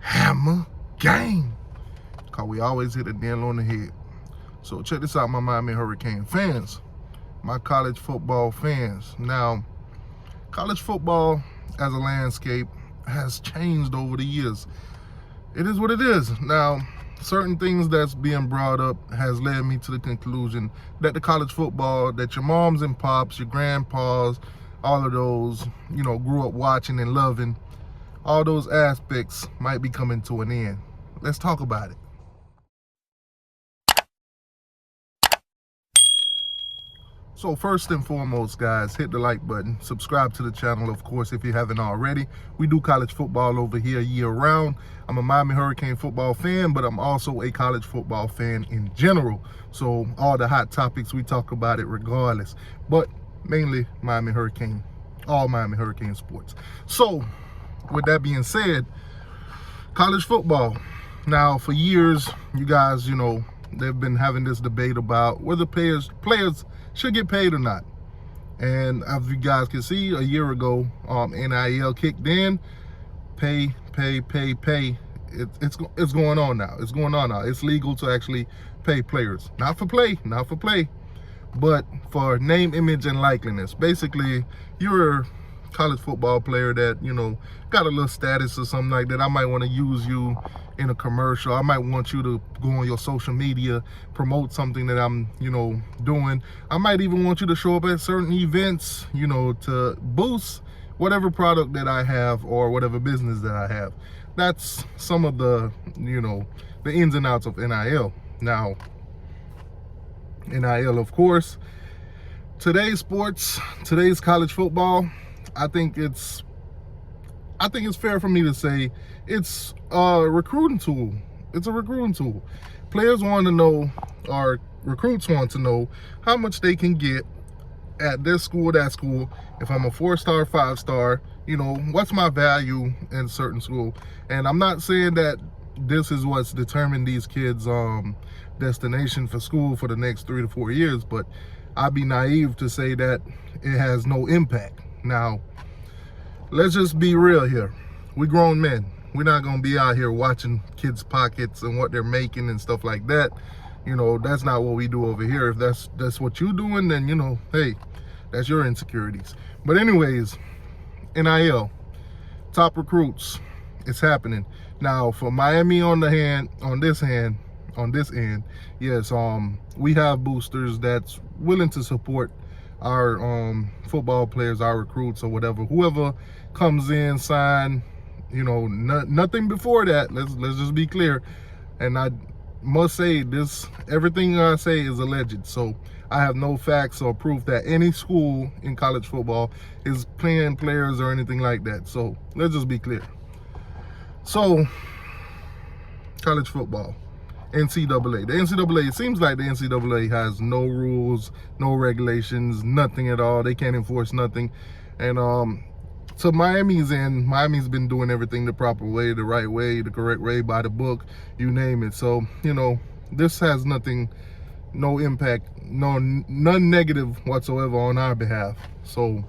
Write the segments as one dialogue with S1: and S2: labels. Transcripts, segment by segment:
S1: Hammer Gang. Because we always hit a nail on the head. So check this out, my Miami Hurricane fans, my college football fans. Now, college football as a landscape has changed over the years. It is what it is. Now, certain things that's being brought up has led me to the conclusion that the college football that your moms and pops, your grandpas, all of those, grew up watching and loving, all those aspects might be coming to an end. Let's talk about it. So first and foremost, guys, hit the like button, subscribe to the channel, of course, if you haven't already. We do college football over here year round. I'm a Miami Hurricane football fan, but I'm also a college football fan in general. So all the hot topics, we talk about it regardless, but mainly Miami Hurricane, all Miami Hurricane sports. So with that being said, college football. Now for years, you guys, they've been having this debate about whether players should get paid or not. And as you guys can see, a year ago, NIL kicked in. Pay. It's going on now. It's going on now. It's legal to actually pay players. Not for play, but for name, image, and likeliness. Basically, you're a college football player that, got a little status or something like that. I might want to use you in a commercial. I might want you to go on your social media, promote something that I'm, doing. I might even want you to show up at certain events, to boost whatever product that I have or whatever business that I have. That's some of the, the ins and outs of NIL. Now, NIL, of course, today's sports, today's college football, I think it's fair for me to say it's a recruiting tool. It's a recruiting tool. Players want to know, or recruits want to know, how much they can get at this school, that school. If I'm a 4-star, 5-star, what's my value in certain school? And I'm not saying that this is what's determined these kids' destination for school for the next 3 to 4 years, but I'd be naive to say that it has no impact. Now, let's just be real here. We grown men. We're not going to be out here watching kids' pockets and what they're making and stuff like that. That's not what we do over here. If that's what you're doing, then, hey, that's your insecurities. But anyways, NIL, top recruits, it's happening. Now, for Miami on this end, yes, we have boosters that's willing to support our football players, our recruits, or whatever. Whoever comes in, sign, nothing before that. Let's just be clear. And I must say this, everything I say is alleged. So I have no facts or proof that any school in college football is paying players or anything like that. So let's just be clear. So college football, NCAA. The NCAA, it seems like the NCAA has no rules, no regulations, nothing at all. They can't enforce nothing. And so Miami's been doing everything the proper way, the right way, the correct way, by the book, you name it. So, this has nothing, no impact, none negative whatsoever on our behalf. So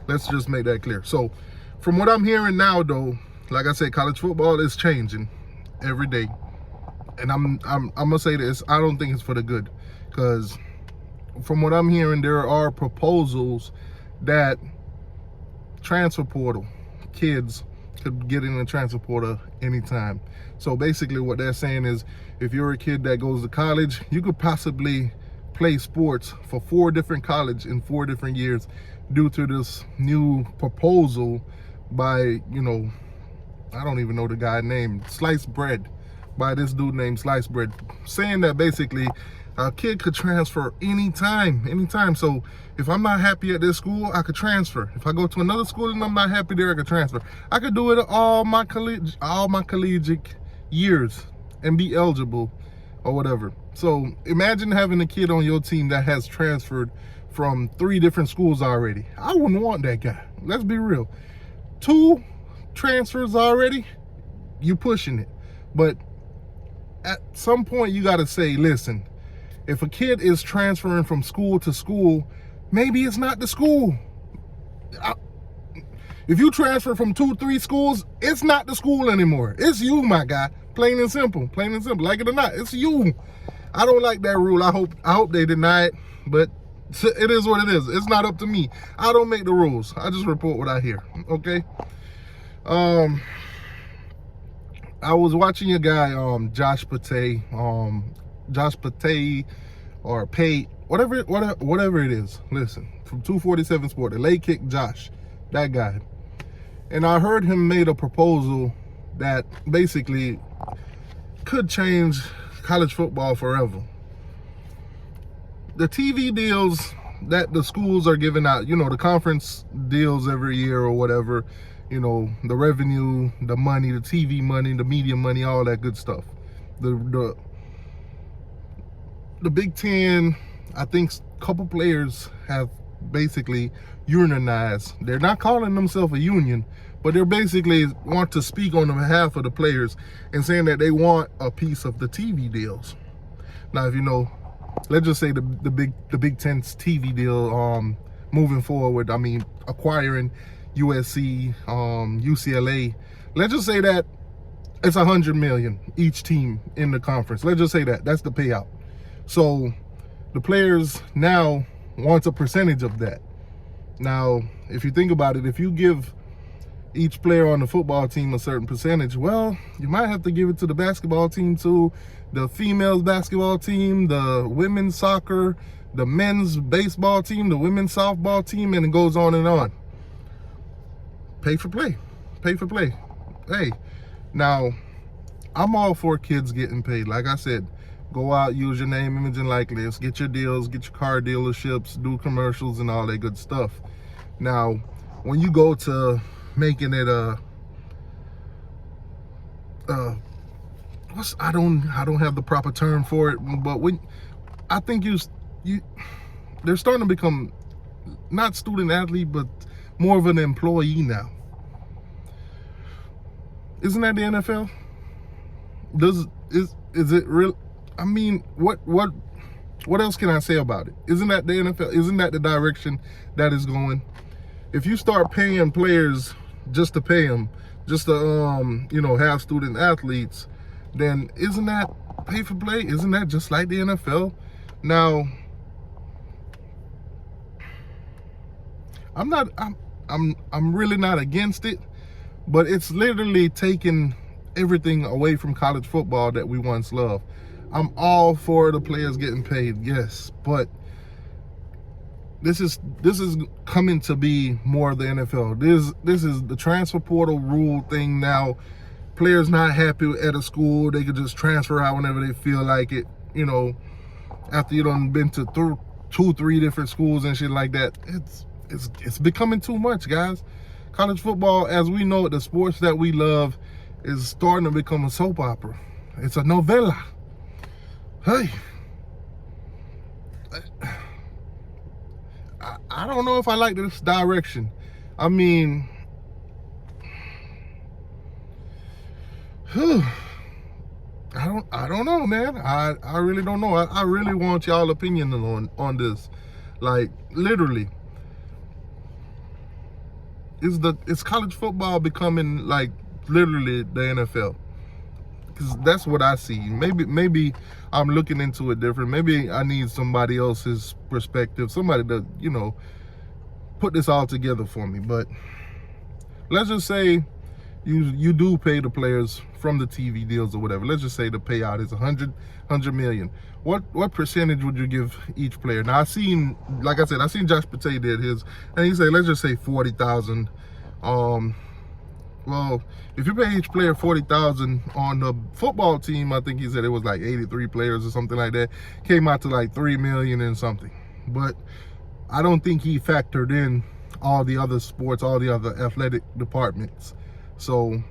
S1: let's just make that clear. So from what I'm hearing now, though, like I said, college football is changing every day. And I'm gonna say this, I don't think it's for the good, because from what I'm hearing, there are proposals that transfer portal kids could get in the transfer portal anytime. So basically what they're saying is, if you're a kid that goes to college, you could possibly play sports for 4 different colleges in 4 different years due to this new proposal by, I don't even know the guy name, Sliced Bread, by this dude named Sliced Bread, saying that basically a kid could transfer anytime. So if I'm not happy at this school, I could transfer. If I go to another school and I'm not happy there, I could transfer. I could do it all my collegiate years and be eligible or whatever. So imagine having a kid on your team that has transferred from 3 different schools already. I wouldn't want that guy. Let's be real. 2 transfers already, you pushing it. But at some point you got to say, listen, if a kid is transferring from school to school, maybe it's not the school. If you transfer from 2-3 schools, it's not the school anymore. It's you, my guy. Plain and simple. Plain and simple. Like it or not, it's you. I don't like that rule. I hope they deny it, but it is what it is. It's not up to me. I don't make the rules. I just report what I hear. Okay. I was watching a guy, Josh Pate, or Pate, whatever it is. Listen, from 247 Sport, the late kick Josh, that guy. And I heard him made a proposal that basically could change college football forever. The TV deals that the schools are giving out, you know, the conference deals every year or whatever, you know, the revenue, the money, the TV money, the media money, all that good stuff. The Big Ten, I think a couple players have basically unionized. They're not calling themselves a union, but they're basically want to speak on behalf of the players and saying that they want a piece of the TV deals. Now, if you know, let's just say the Big Ten's TV deal moving forward, I mean, acquiring USC, UCLA, let's just say that it's $100 million each team in the conference. Let's just say that's the payout. So the players now want a percentage of that. Now, if you think about it, if you give each player on the football team a certain percentage, well, you might have to give it to the basketball team too, the females basketball team, the women's soccer, the men's baseball team, the women's softball team, and it goes on and on. Pay for play. Pay for play. Hey, now, I'm all for kids getting paid. Like I said, go out, use your name, image, and likeness, get your deals, get your car dealerships, do commercials, and all that good stuff. Now, when you go to making it I don't have the proper term for it, but when I think they're starting to become not student athlete, but more of an employee now. Isn't that the NFL? Is it real? I mean, what else can I say about it? Isn't that the NFL? Isn't that the direction that is going? If you start paying players just to pay them, just to have student athletes, then isn't that pay for play? Isn't that just like the NFL? Now, I'm really not against it, but it's literally taking everything away from college football that we once loved. I'm all for the players getting paid, yes, but this is coming to be more of the NFL. This is the transfer portal rule thing now. Players not happy at a school, they could just transfer out whenever they feel like it. You know, after you done been to 2-3 different schools and shit like that, it's becoming too much, guys. College football, as we know it, the sports that we love, is starting to become a soap opera. It's a novella. Hey, I don't know if I like this direction. I mean, I don't know, man. I really don't know. I really want y'all opinion on this. Like, literally, is college football becoming like literally the NFL? Because that's what I see. Maybe I'm looking into it different. Maybe I need somebody else's perspective, somebody to, put this all together for me. But let's just say you do pay the players from the TV deals or whatever. Let's just say the payout is $100 million. What percentage would you give each player? Now, like I seen Josh Pate did his, and he said, let's just say 40,000. Well, if you pay each player 40,000 on the football team, I think he said it was like 83 players or something like that. Came out to like 3 million and something. But I don't think he factored in all the other sports, all the other athletic departments. So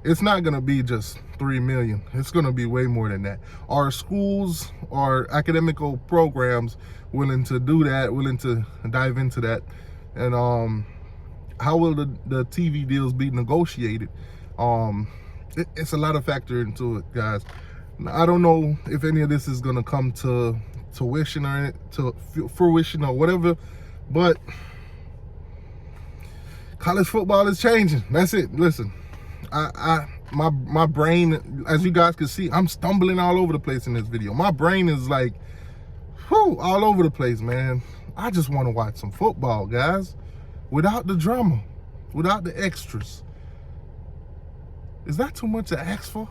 S1: it's not going to be just 3 million. It's going to be way more than that. Are schools or academical programs willing to do that, willing to dive into that? And how will the TV deals be negotiated? It's a lot of factor into it, guys. I don't know if any of this is going to come to fruition or whatever, but college football is changing. That's it. Listen, my brain, as you guys can see, I'm stumbling all over the place in this video. My brain is like, whew, all over the place, man. I just want to watch some football, guys, without the drama, without the extras. Is that too much to ask for?